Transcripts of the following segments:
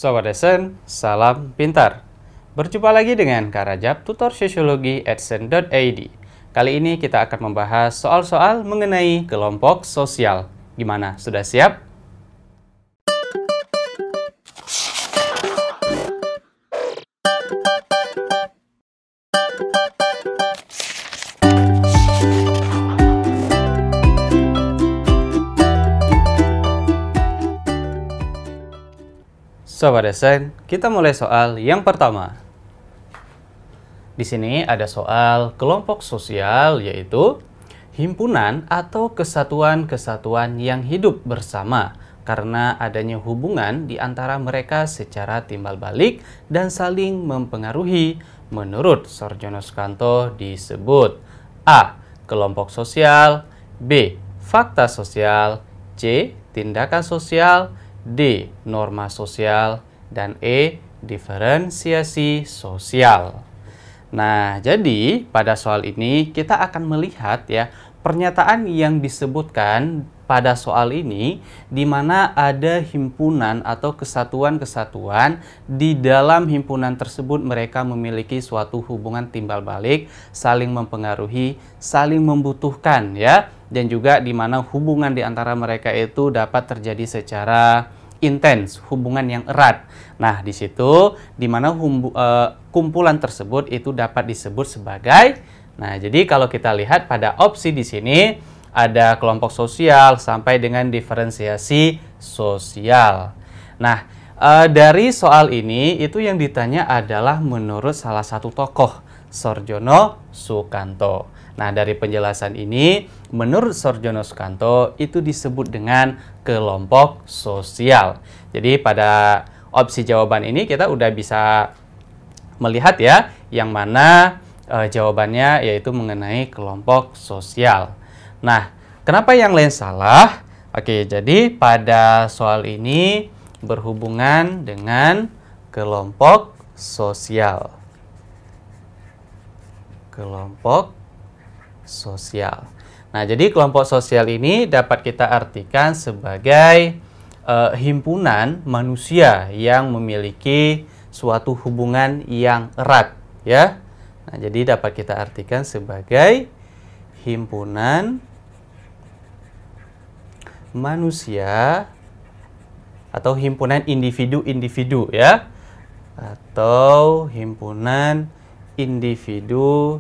Sobat Esen, salam pintar. Berjumpa lagi dengan Kak Rajab, tutor sosiologi @sen.id. Kali ini kita akan membahas soal-soal mengenai kelompok sosial. Gimana, sudah siap? Sobat Esen, kita mulai soal yang pertama. Di sini ada soal kelompok sosial, yaitu himpunan atau kesatuan-kesatuan yang hidup bersama karena adanya hubungan di antara mereka secara timbal balik dan saling mempengaruhi. Menurut Sorjono Sukanto disebut A. Kelompok sosial, B. Fakta sosial, C. Tindakan sosial, D. Norma sosial, dan E. Diferensiasi sosial. Nah, jadi pada soal ini kita akan melihat ya pernyataan yang disebutkan pada soal ini di mana ada himpunan atau kesatuan-kesatuan. Di dalam himpunan tersebut mereka memiliki suatu hubungan timbal balik, saling mempengaruhi, saling membutuhkan ya, dan juga di mana hubungan di antara mereka itu dapat terjadi secara intens, hubungan yang erat. Nah, di situ di mana kumpulan tersebut itu dapat disebut sebagai. Nah, jadi kalau kita lihat pada opsi di sini ada kelompok sosial sampai dengan diferensiasi sosial. Nah, dari soal ini itu yang ditanya adalah menurut salah satu tokoh, Sorjono Sukanto. Nah, dari penjelasan ini, menurut Sorjono Sukanto itu disebut dengan kelompok sosial. Jadi pada opsi jawaban ini kita udah bisa melihat ya, yang mana jawabannya yaitu mengenai kelompok sosial. Nah, kenapa yang lain salah? Oke, jadi pada soal ini berhubungan dengan kelompok sosial. Kelompok sosial. Nah, jadi kelompok sosial ini dapat kita artikan sebagai himpunan manusia yang memiliki suatu hubungan yang erat, ya. Nah, jadi dapat kita artikan sebagai himpunan manusia atau himpunan individu-individu, ya, atau himpunan individu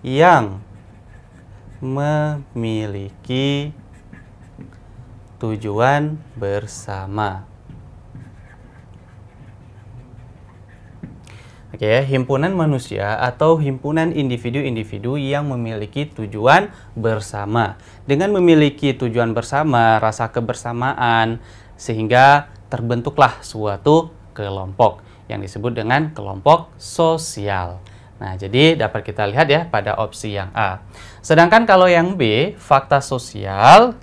yang memiliki tujuan bersama. Oke, himpunan manusia atau himpunan individu-individu yang memiliki tujuan bersama. Dengan memiliki tujuan bersama, rasa kebersamaan, sehingga terbentuklah suatu kelompok yang disebut dengan kelompok sosial. Nah, jadi dapat kita lihat ya pada opsi yang A. Sedangkan kalau yang B, fakta sosial,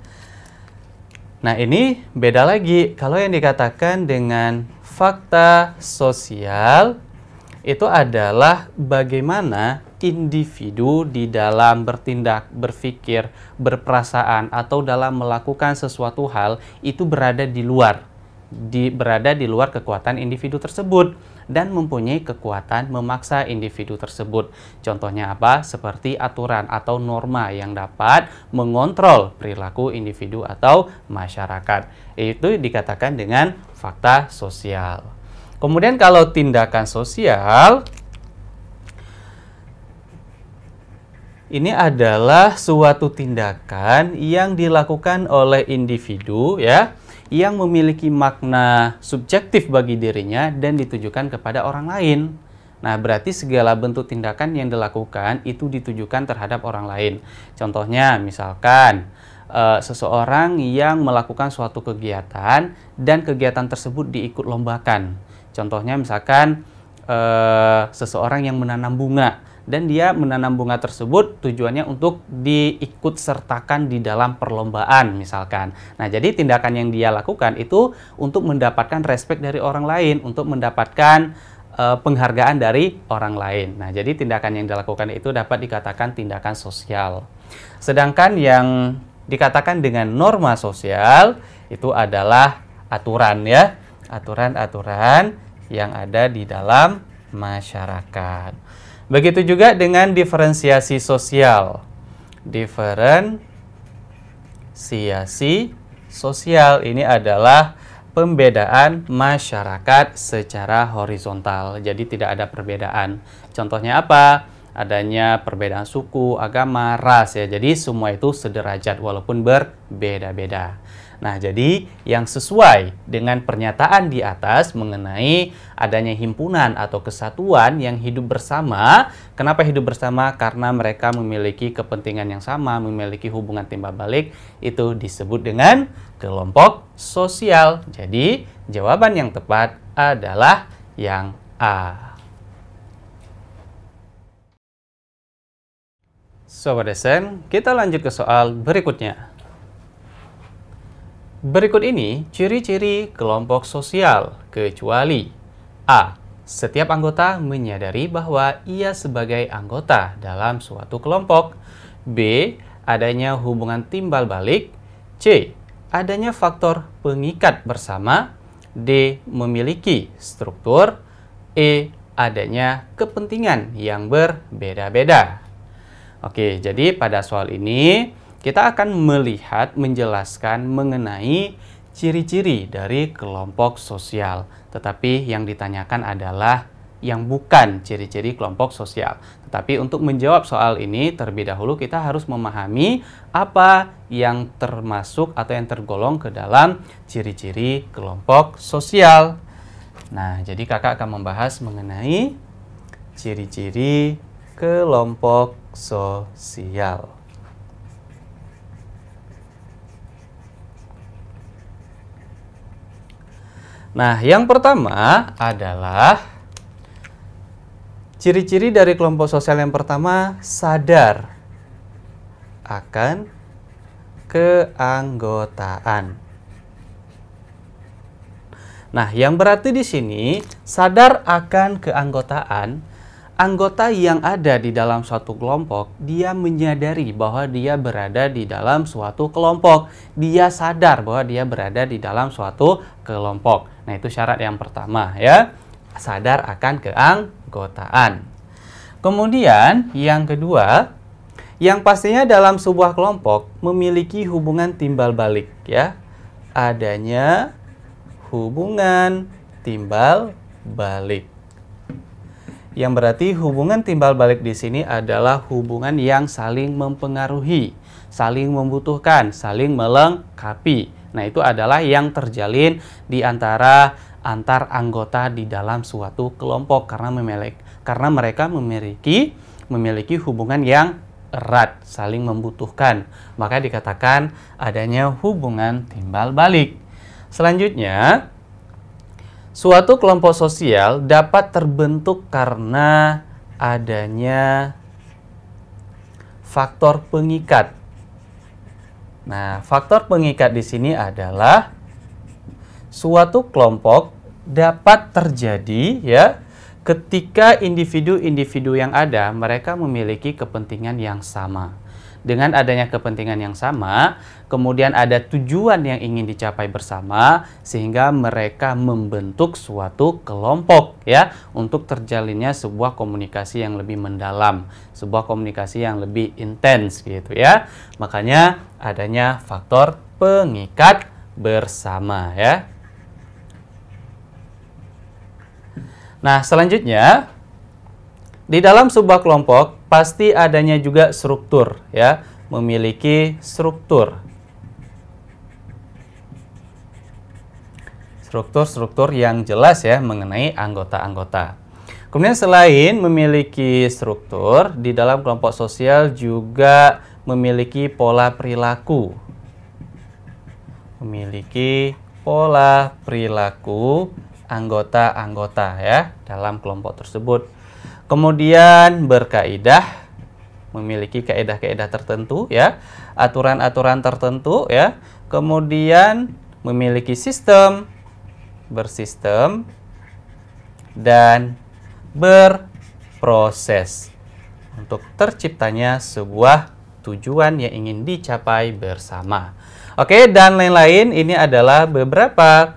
nah ini beda lagi. Kalau yang dikatakan dengan fakta sosial, itu adalah bagaimana individu di dalam bertindak, berpikir, berperasaan, atau dalam melakukan sesuatu hal itu berada di luar kekuatan individu tersebut dan mempunyai kekuatan memaksa individu tersebut. Contohnya apa? Seperti aturan atau norma yang dapat mengontrol perilaku individu atau masyarakat. Itu dikatakan dengan fakta sosial. Kemudian kalau tindakan sosial, ini adalah suatu tindakan yang dilakukan oleh individu ya, yang memiliki makna subjektif bagi dirinya dan ditujukan kepada orang lain. Nah, berarti segala bentuk tindakan yang dilakukan itu ditujukan terhadap orang lain. Contohnya, misalkan seseorang yang melakukan suatu kegiatan dan kegiatan tersebut diikut lombakan. Contohnya, misalkan seseorang yang menanam bunga dan dia menanam bunga tersebut tujuannya untuk diikut sertakan di dalam perlombaan misalkan. Nah, jadi tindakan yang dia lakukan itu untuk mendapatkan respek dari orang lain, untuk mendapatkan penghargaan dari orang lain. Nah, jadi tindakan yang dilakukan itu dapat dikatakan tindakan sosial. Sedangkan yang dikatakan dengan norma sosial itu adalah aturan ya, aturan-aturan yang ada di dalam masyarakat. Begitu juga dengan diferensiasi sosial. Diferensiasi sosial ini adalah pembedaan masyarakat secara horizontal. Jadi tidak ada perbedaan. Contohnya apa? Adanya perbedaan suku, agama, ras ya. Jadi semua itu sederajat walaupun berbeda-beda. Nah, jadi yang sesuai dengan pernyataan di atas mengenai adanya himpunan atau kesatuan yang hidup bersama. Kenapa hidup bersama? Karena mereka memiliki kepentingan yang sama, memiliki hubungan timbal balik. Itu disebut dengan kelompok sosial. Jadi, jawaban yang tepat adalah yang A. Sobat Desen, kita lanjut ke soal berikutnya. Berikut ini ciri-ciri kelompok sosial, kecuali A. Setiap anggota menyadari bahwa ia sebagai anggota dalam suatu kelompok. B. Adanya hubungan timbal balik. C. Adanya faktor pengikat bersama. D. Memiliki struktur. E. Adanya kepentingan yang berbeda-beda. Oke, jadi pada soal ini kita akan menjelaskan mengenai ciri-ciri dari kelompok sosial. Tetapi yang ditanyakan adalah yang bukan ciri-ciri kelompok sosial. Tetapi untuk menjawab soal ini, terlebih dahulu kita harus memahami apa yang termasuk atau yang tergolong ke dalam ciri-ciri kelompok sosial. Nah, jadi kakak akan membahas mengenai ciri-ciri kelompok sosial. Nah, yang pertama adalah ciri-ciri dari kelompok sosial yang pertama, sadar akan keanggotaan. Nah, yang berarti di sini sadar akan keanggotaan, anggota yang ada di dalam suatu kelompok, dia menyadari bahwa dia berada di dalam suatu kelompok. Dia sadar bahwa dia berada di dalam suatu kelompok. Nah, itu syarat yang pertama ya. Sadar akan keanggotaan. Kemudian yang kedua, yang pastinya dalam sebuah kelompok memiliki hubungan timbal balik ya. Adanya hubungan timbal balik. Yang berarti hubungan timbal balik di sini adalah hubungan yang saling mempengaruhi, saling membutuhkan, saling melengkapi. Nah, itu adalah yang terjalin di antar anggota di dalam suatu kelompok karena mereka memiliki hubungan yang erat, saling membutuhkan. Maka dikatakan adanya hubungan timbal balik. Selanjutnya, suatu kelompok sosial dapat terbentuk karena adanya faktor pengikat. Nah, faktor pengikat di sini adalah suatu kelompok dapat terjadi ya ketika individu-individu yang ada mereka memiliki kepentingan yang sama. Dengan adanya kepentingan yang sama, kemudian ada tujuan yang ingin dicapai bersama sehingga mereka membentuk suatu kelompok ya untuk terjalinnya sebuah komunikasi yang lebih mendalam, sebuah komunikasi yang lebih intens gitu ya. Makanya adanya faktor pengikat bersama ya. Nah, selanjutnya di dalam sebuah kelompok pasti adanya juga struktur ya, memiliki struktur. Struktur-struktur yang jelas ya mengenai anggota-anggota. Kemudian selain memiliki struktur, di dalam kelompok sosial juga memiliki pola perilaku. Memiliki pola perilaku anggota-anggota ya dalam kelompok tersebut. Kemudian berkaidah, memiliki kaidah-kaidah tertentu ya, aturan-aturan tertentu ya. Kemudian memiliki sistem, bersistem dan berproses untuk terciptanya sebuah tujuan yang ingin dicapai bersama. Oke, dan lain-lain ini adalah beberapa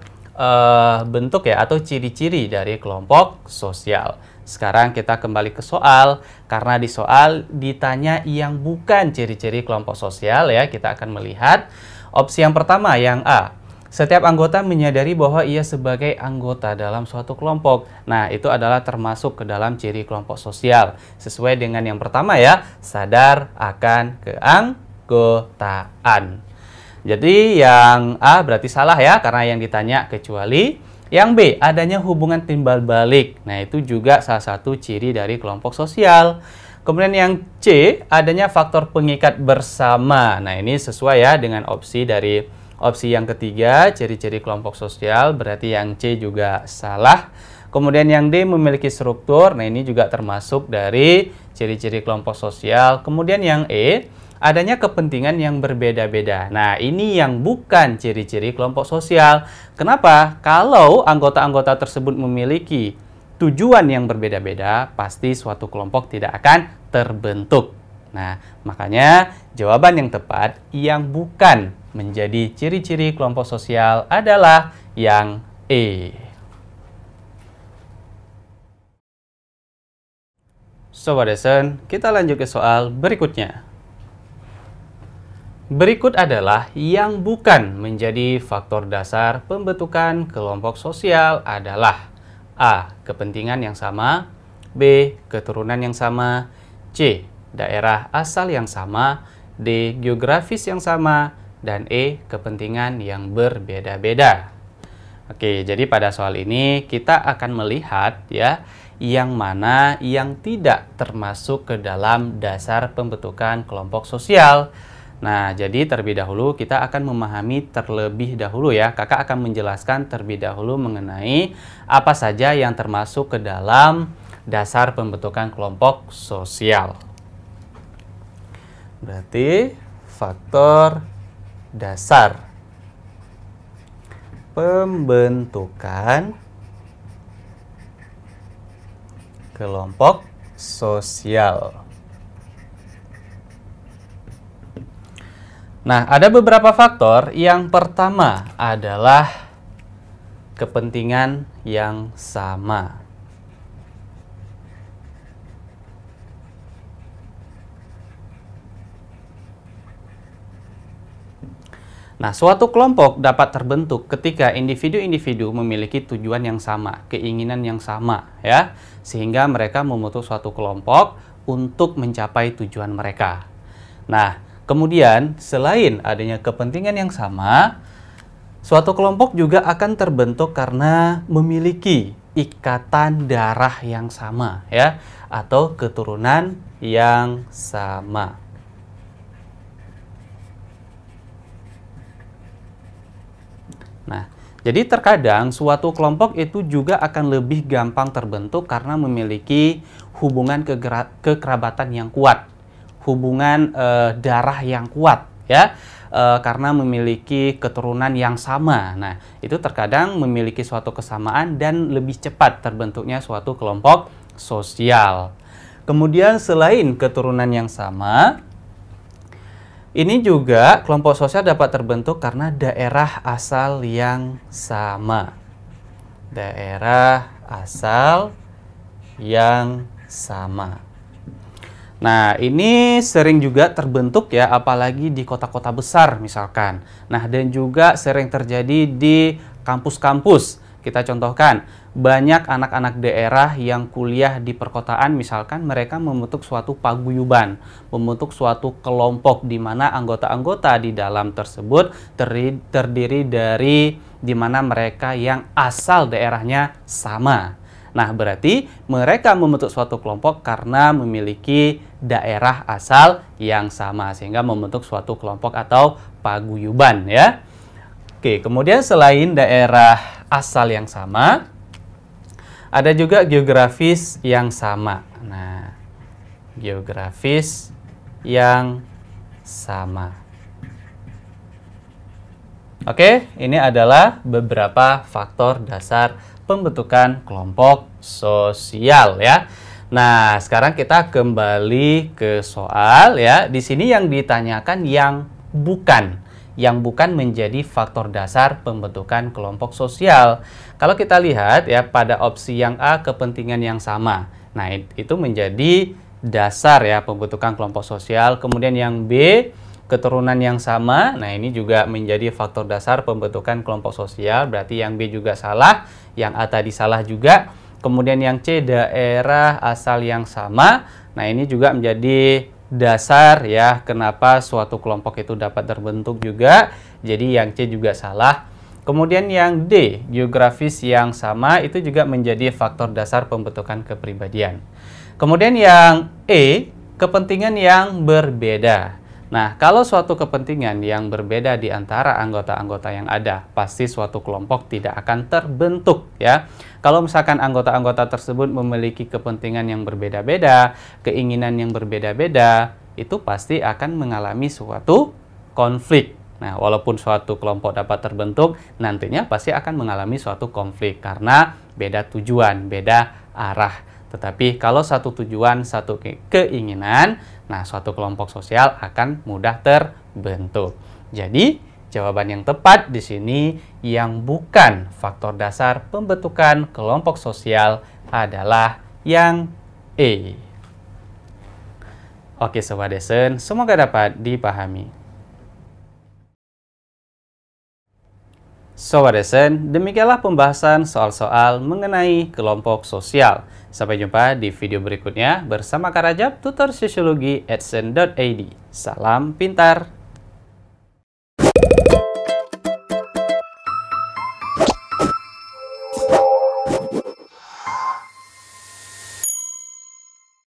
bentuk ya atau ciri-ciri dari kelompok sosial. Sekarang kita kembali ke soal, karena di soal ditanya yang bukan ciri-ciri kelompok sosial ya, kita akan melihat opsi yang pertama yang A. Setiap anggota menyadari bahwa ia sebagai anggota dalam suatu kelompok. Nah, itu adalah termasuk ke dalam ciri kelompok sosial. Sesuai dengan yang pertama ya, sadar akan keanggotaan. Jadi yang A berarti salah ya, karena yang ditanya kecuali. Yang B, adanya hubungan timbal balik. Nah, itu juga salah satu ciri dari kelompok sosial. Kemudian yang C, adanya faktor pengikat bersama. Nah, ini sesuai ya dengan opsi yang ketiga, ciri-ciri kelompok sosial, berarti yang C juga salah. Kemudian yang D, memiliki struktur. Nah, ini juga termasuk dari ciri-ciri kelompok sosial. Kemudian yang E, adanya kepentingan yang berbeda-beda. Nah, ini yang bukan ciri-ciri kelompok sosial. Kenapa? Kalau anggota-anggota tersebut memiliki tujuan yang berbeda-beda, pasti suatu kelompok tidak akan terbentuk. Nah, makanya jawaban yang tepat yang bukan menjadi ciri-ciri kelompok sosial adalah yang E. Sobat Lesson, kita lanjut ke soal berikutnya. Berikut adalah yang bukan menjadi faktor dasar pembentukan kelompok sosial adalah A. Kepentingan yang sama, B. Keturunan yang sama, C. Daerah asal yang sama, D. Geografis yang sama, dan E. Kepentingan yang berbeda-beda. Oke, jadi pada soal ini kita akan melihat ya yang mana yang tidak termasuk ke dalam dasar pembentukan kelompok sosial. Nah, jadi terlebih dahulu kita akan memahami terlebih dahulu ya. Kakak akan menjelaskan terlebih dahulu mengenai apa saja yang termasuk ke dalam dasar pembentukan kelompok sosial. Berarti faktor dasar pembentukan kelompok sosial. Nah, ada beberapa faktor. Yang pertama adalah kepentingan yang sama. Nah, suatu kelompok dapat terbentuk ketika individu-individu memiliki tujuan yang sama, keinginan yang sama, ya, sehingga mereka membentuk suatu kelompok untuk mencapai tujuan mereka. Nah, kemudian, selain adanya kepentingan yang sama, suatu kelompok juga akan terbentuk karena memiliki ikatan darah yang sama, ya, atau keturunan yang sama. Nah, jadi terkadang suatu kelompok itu juga akan lebih gampang terbentuk karena memiliki hubungan kekerabatan yang kuat. Hubungan darah yang kuat ya, karena memiliki keturunan yang sama. Nah, itu terkadang memiliki suatu kesamaan dan lebih cepat terbentuknya suatu kelompok sosial. Kemudian selain keturunan yang sama, ini juga kelompok sosial dapat terbentuk karena daerah asal yang sama. Daerah asal yang sama. Nah, ini sering juga terbentuk ya, apalagi di kota-kota besar misalkan. Nah, dan juga sering terjadi di kampus-kampus. Kita contohkan, banyak anak-anak daerah yang kuliah di perkotaan, misalkan mereka membentuk suatu paguyuban, membentuk suatu kelompok di mana anggota-anggota di dalam tersebut terdiri dari di mana mereka yang asal daerahnya sama. Nah, berarti mereka membentuk suatu kelompok karena memiliki daerah asal yang sama, sehingga membentuk suatu kelompok atau paguyuban ya. Oke, kemudian selain daerah asal yang sama, ada juga geografis yang sama. Nah, geografis yang sama. Oke, ini adalah beberapa faktor dasar pembentukan kelompok sosial ya. Nah, sekarang kita kembali ke soal ya. Di sini yang ditanyakan yang bukan menjadi faktor dasar pembentukan kelompok sosial. Kalau kita lihat ya pada opsi yang A, kepentingan yang sama. Nah, itu menjadi dasar ya pembentukan kelompok sosial. Kemudian yang B, keturunan yang sama. Nah, ini juga menjadi faktor dasar pembentukan kelompok sosial. Berarti yang B juga salah, yang A tadi salah juga. Kemudian yang C, daerah asal yang sama. Nah, ini juga menjadi dasar ya kenapa suatu kelompok itu dapat terbentuk juga. Jadi yang C juga salah. Kemudian yang D, geografis yang sama, itu juga menjadi faktor dasar pembentukan kepribadian. Kemudian yang E, kepentingan yang berbeda. Nah, kalau suatu kepentingan yang berbeda di antara anggota-anggota yang ada, pasti suatu kelompok tidak akan terbentuk ya. Kalau misalkan anggota-anggota tersebut memiliki kepentingan yang berbeda-beda, keinginan yang berbeda-beda, itu pasti akan mengalami suatu konflik. Nah, walaupun suatu kelompok dapat terbentuk, nantinya pasti akan mengalami suatu konflik karena beda tujuan, beda arah. Tetapi kalau satu tujuan, satu keinginan, nah suatu kelompok sosial akan mudah terbentuk. Jadi, jawaban yang tepat di sini yang bukan faktor dasar pembentukan kelompok sosial adalah yang E. Oke Sobat Desen, semoga dapat dipahami. Sobat Desen, demikianlah pembahasan soal-soal mengenai kelompok sosial. Sampai jumpa di video berikutnya bersama Kak Rajab, tutor sosiologi @sen.id. Salam pintar!